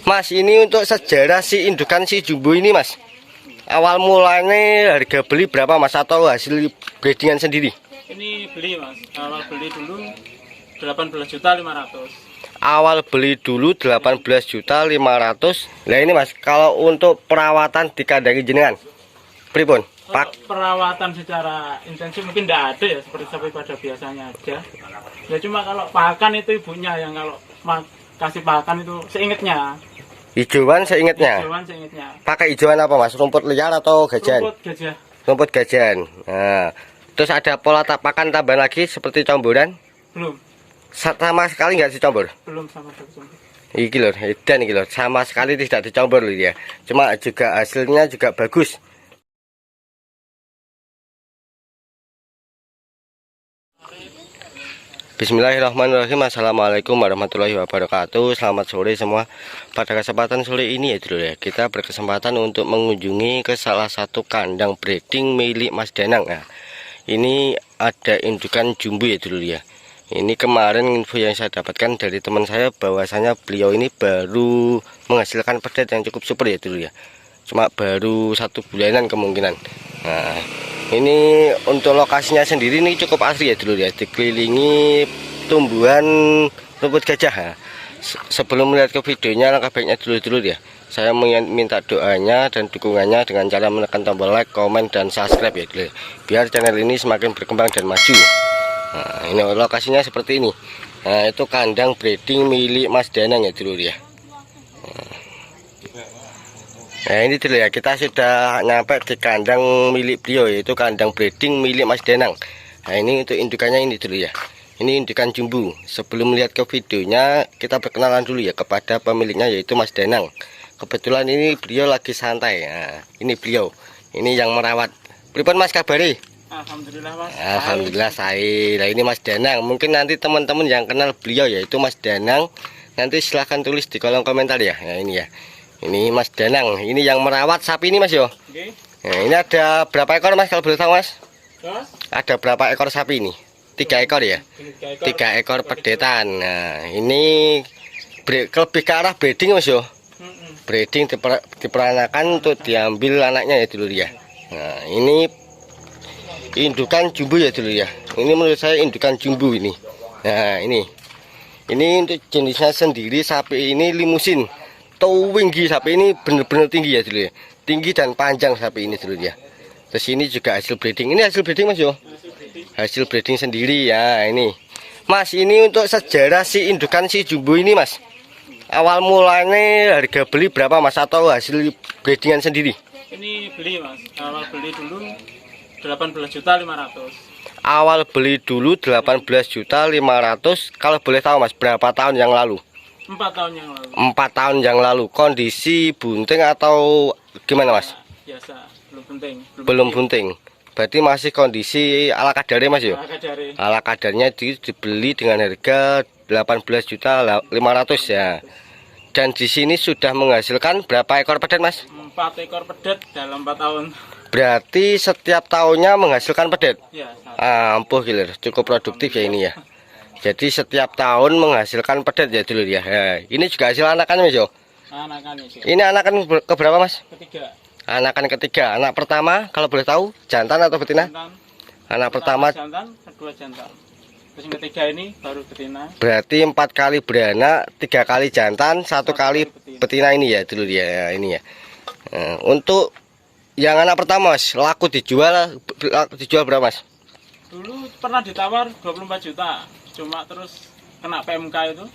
Mas, ini untuk sejarah si indukan si Jumbo ini, Mas. Awal mulanya harga beli berapa, Mas? Atau hasil breedingan sendiri? Ini beli, Mas. Awal beli dulu 18.500.000. Awal beli dulu 18.500.000. Nah ini, Mas, kalau untuk perawatan di kandang jenengan, pripun? Perawatan secara intensif mungkin tidak ada ya, seperti sapi pada biasanya aja. Ya cuma kalau pakan itu ibunya yang kalau kasih pakan itu seingetnya. Hijauan seingatnya. Hijauan seingetnya. Pakai hijauan apa, Mas? Rumput liar atau gajan? Rumput gajah. Rumput gajan. Nah, terus ada pola pakan tambahan lagi seperti comboran? Belum. Sama sekali nggak dicombor? Belum sama sekali. Iki lho, edan iki lho, sama sekali tidak dicombor lho ya. Cuma juga hasilnya juga bagus. Bismillahirrahmanirrahim. Assalamualaikum warahmatullahi wabarakatuh. Selamat sore semua. Pada kesempatan sore ini ya dulu ya, kita berkesempatan untuk mengunjungi ke salah satu kandang breeding milik Mas Danang. Nah, ini ada indukan jumbo ya dulu ya. Ini kemarin info yang saya dapatkan dari teman saya bahwasanya beliau ini baru menghasilkan pedet yang cukup super ya dulu ya. Cuma baru 1 bulanan kemungkinan. Nah, ini untuk lokasinya sendiri ini cukup asri ya dulu ya, dikelilingi tumbuhan rumput gajah. Nah, sebelum melihat ke videonya, langkah baiknya dulu ya, saya minta doanya dan dukungannya dengan cara menekan tombol like, komen, dan subscribe ya dulu, biar channel ini semakin berkembang dan maju. Nah, ini lokasinya seperti ini. Nah, itu kandang breeding milik Mas Danang ya dulu ya. Nah ini dulu ya, kita sudah nyampe di kandang milik beliau, yaitu kandang breeding milik Mas Danang. Nah ini untuk indukannya ini dulu ya, ini indukan jumbo. Sebelum melihat ke videonya, kita perkenalan dulu ya kepada pemiliknya, yaitu Mas Danang. Kebetulan ini beliau lagi santai. Nah, ini beliau, ini yang merawat. Pripun Mas kabari? Alhamdulillah, Mas. Alhamdulillah saya. Nah ini Mas Danang, mungkin nanti teman-teman yang kenal beliau yaitu Mas Danang, nanti silahkan tulis di kolom komentar ya. Nah ini ya, ini Mas Danang, ini yang merawat sapi ini Mas yo. Okay. Nah, ini ada berapa ekor Mas kalau boleh tahu Mas? Terus? Ada berapa ekor sapi ini? 3 ekor ya? 3 ekor pedetan. Nah ini lebih ke arah breeding Mas yo. Breeding diperanakan untuk diambil anaknya ya dulu ya. Nah ini indukan jumbo ya dulu ya. Ini menurut saya indukan jumbo ini. Nah ini untuk jenisnya sendiri, sapi ini limusin. Tinggi sapi ini benar-benar tinggi ya dulu ya, tinggi dan panjang sapi ini dulu ya. Terus ini juga hasil breeding, ini hasil breeding Mas yo, hasil breeding sendiri ya. Ini Mas, ini untuk sejarah si indukan si jumbo ini Mas, awal mulanya harga beli berapa Mas, atau hasil breedingan sendiri? Ini beli Mas, awal beli dulu 18.500.000. Awal beli dulu 18.500.000. Kalau boleh tahu Mas, berapa tahun yang lalu? 4 tahun yang lalu. 4 tahun yang lalu. Kondisi bunting atau gimana Mas? Biasa, belum bunting. Belum bunting. Berarti masih kondisi ala kadarnya Mas yo? Ala kadare. Ala kadarnya dibeli dengan harga 18.500.000 ya. Dan di sini sudah menghasilkan berapa ekor pedet Mas? 4 ekor pedet dalam 4 tahun. Berarti setiap tahunnya menghasilkan pedet? Ya, ampuh gilir, cukup produktif ya ini ya. Jadi setiap tahun menghasilkan pedet ya dulu ya. Nah, ini juga hasil anakan Mas yo. anakan sih. Ini anakan keberapa Mas? Ketiga. Anakan ketiga. Anak pertama kalau boleh tahu jantan atau betina? Jantan. Anak pertama jantan, kedua jantan. Terus yang ketiga ini baru betina. Berarti 4 kali beranak, 3 kali jantan, 1 kali betina ini ya dulu ya, ini ya. Nah, untuk yang anak pertama Mas, laku dijual berapa Mas? Dulu pernah ditawar 24 juta. Cuma terus kena PMK itu.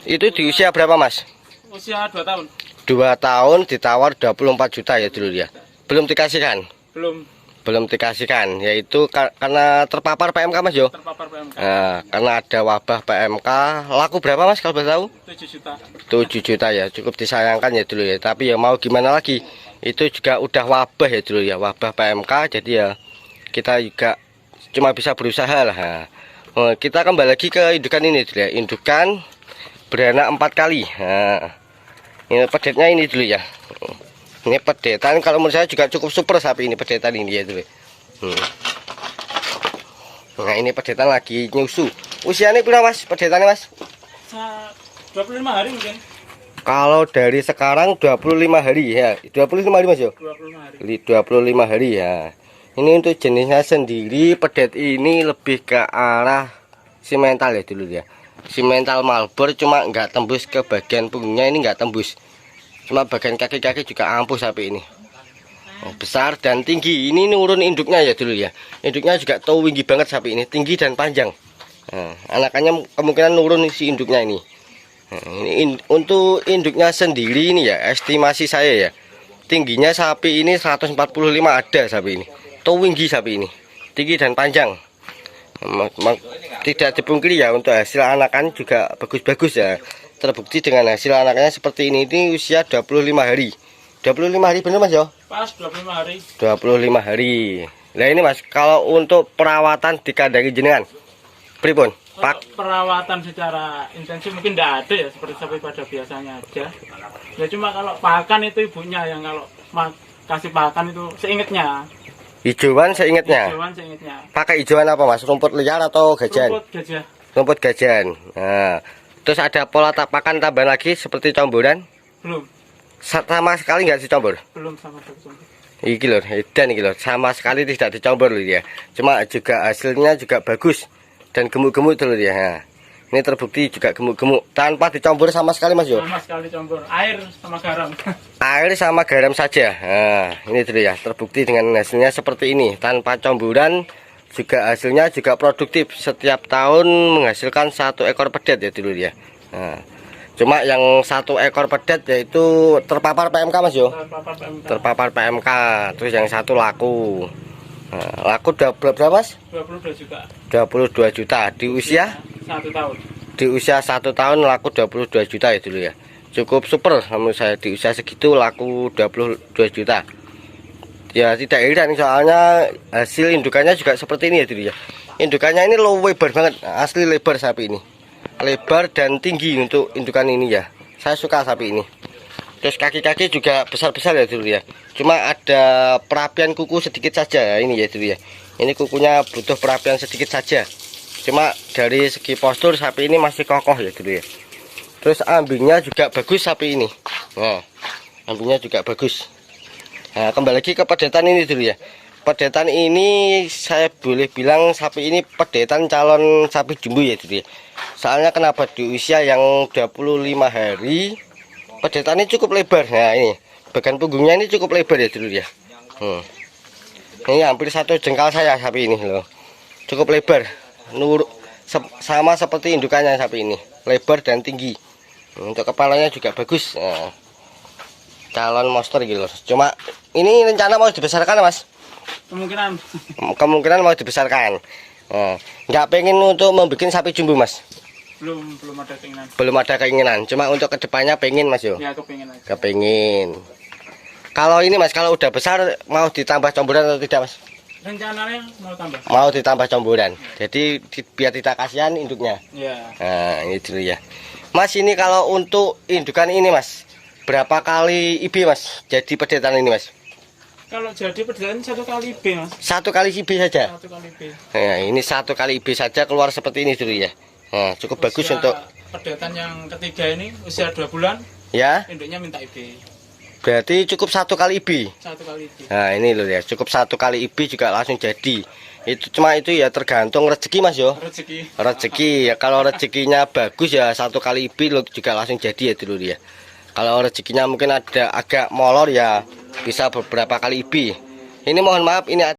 Itu di usia berapa Mas? Usia 2 tahun. 2 tahun ditawar 24 juta ya dulu ya. Belum dikasihkan? Belum dikasihkan, yaitu karena terpapar PMK Mas yo. Terpapar PMK. Nah, karena ada wabah PMK. Laku berapa Mas kalau boleh tahu? 7 juta. 7 juta ya, cukup disayangkan ya dulu ya. Tapi ya mau gimana lagi, itu juga udah wabah ya dulu ya, wabah PMK. Jadi ya kita juga cuma bisa berusaha lah. Nah, kita kembali lagi ke indukan ini dulu ya. Indukan beranak 4 kali. Nah, ini pedetnya ini dulu ya. Ini pedetan, kalau menurut saya juga cukup super sapi ini, pedetan ini ya dulu. Nah ini pedetan lagi nyusu. Usianya berapa Mas pedetannya Mas? 25 hari mungkin. Kalau dari sekarang 25 hari ya. 25 hari Mas yo. 25 hari. 25 hari ya. Ini untuk jenisnya sendiri pedet ini lebih ke arah simental ya dulu ya. Simental Malbor, cuma nggak tembus ke bagian punggungnya, ini nggak tembus. Cuma bagian kaki-kaki juga ampuh sapi ini. Besar dan tinggi. Ini nurun induknya ya dulu ya. Induknya juga tinggi banget sapi ini, tinggi dan panjang. Nah, anakannya kemungkinan nurun si induknya ini. Nah, ini untuk induknya sendiri ini ya, estimasi saya ya, tingginya sapi ini 145 ada sapi ini. Tinggi sapi ini, tinggi dan panjang. Tidak dipungkiri ya, untuk hasil anakan juga bagus-bagus ya. Terbukti dengan hasil anakannya seperti ini. Ini usia 25 hari. 25 hari bener Mas yo? Pas 25 hari. 25 hari. Nah ini Mas, kalau untuk perawatan di kandang jenengan pripun? Perawatan secara intensif mungkin tidak ada ya, seperti sapi pada biasanya aja. Ya cuma kalau pakan itu ibunya yang kalau kasih pakan itu seingetnya. Hijauan seingetnya. Hijauan seingetnya. Pakai hijauan apa Mas? Rumput liar atau gajian? Rumput gajah. Rumput gajian. Nah, terus ada pola pakan tambahan lagi seperti comboran? Belum. Sama sekali nggak dicombor? Belum sama sekali. Iki lho, edan iki lho, sama sekali tidak dicombor lho ya. Cuma juga hasilnya juga bagus dan gemuk-gemuk dulu ya. Nah, ini terbukti juga gemuk-gemuk tanpa dicombor sama sekali Mas yo. Sama sekali campur air sama garam. Air sama garam saja. Nah, ini dulu ya, terbukti dengan hasilnya seperti ini, tanpa comboran, juga hasilnya juga produktif. Setiap tahun menghasilkan 1 ekor pedet ya dulu ya. Nah, cuma yang 1 ekor pedet yaitu terpapar PMK Mas yo. Terpapar PMK. Terus yang satu laku. Nah, laku berapa Mas? 22 juta. 22 juta di usia 1 tahun. di usia 1 tahun laku 22 juta ya dulu ya. Cukup super menurut saya, di usia segitu laku 22 juta. Ya tidak heran soalnya hasil indukannya juga seperti ini ya dulu ya. Indukannya ini lebar banget, asli lebar sapi ini. Lebar dan tinggi untuk indukan ini ya. Saya suka sapi ini. Terus kaki-kaki juga besar-besar ya dulu ya. Cuma ada perapian kuku sedikit saja ya, ini ya dulu ya. Ini kukunya butuh perapian sedikit saja. Cuma dari segi postur sapi ini masih kokoh ya dulu ya. Terus ambingnya juga bagus sapi ini. Nah, ambingnya juga bagus. Nah, kembali lagi ke pedetan ini dulu ya. Pedetan ini saya boleh bilang sapi ini pedetan calon sapi jumbo ya dulu ya. Soalnya kenapa, di usia yang 25 hari pedetannya cukup lebar. Nah ini bagian punggungnya ini cukup lebar ya dulu ya. Ini hampir 1 jengkal saya sapi ini loh. Cukup lebar. Sama seperti indukannya sapi ini, lebar dan tinggi. Untuk kepalanya juga bagus. Nah, calon monster gitu loh. Cuma ini rencana mau dibesarkan Mas? Kemungkinan mau dibesarkan. Nah, nggak pengen untuk membuat sapi jumbo Mas? Belum ada keinginan. Belum ada keinginan. Cuma untuk kedepannya pengen Mas yo. Ya kepingin aja. Kepingin. Kalau ini Mas, kalau udah besar mau ditambah comboran atau tidak Mas? Rencananya mau tambah. Mau ditambah comboran. Jadi biar tidak kasihan induknya. Ya. Nah ini dulu ya. Mas, ini kalau untuk indukan ini Mas, berapa kali IB Mas jadi pedetan ini Mas? Kalau jadi pedetan 1 kali IB Mas. 1 kali IB saja? 1 kali IB. Nah ini 1 kali IB saja keluar seperti ini dulu ya. Nah cukup bagus untuk pedetan yang ketiga ini usia 2 bulan. Ya. Induknya minta IB. Berarti cukup 1 kali IB. 1 kali IB. Nah ini loh ya, cukup 1 kali IB juga langsung jadi. Itu cuma itu ya tergantung rezeki Mas yo. Rezeki ya, kalau rezekinya bagus ya 1 kali IB juga langsung jadi ya dulu ya. Kalau rezekinya mungkin ada agak molor ya bisa beberapa kali IB. Ini mohon maaf, ini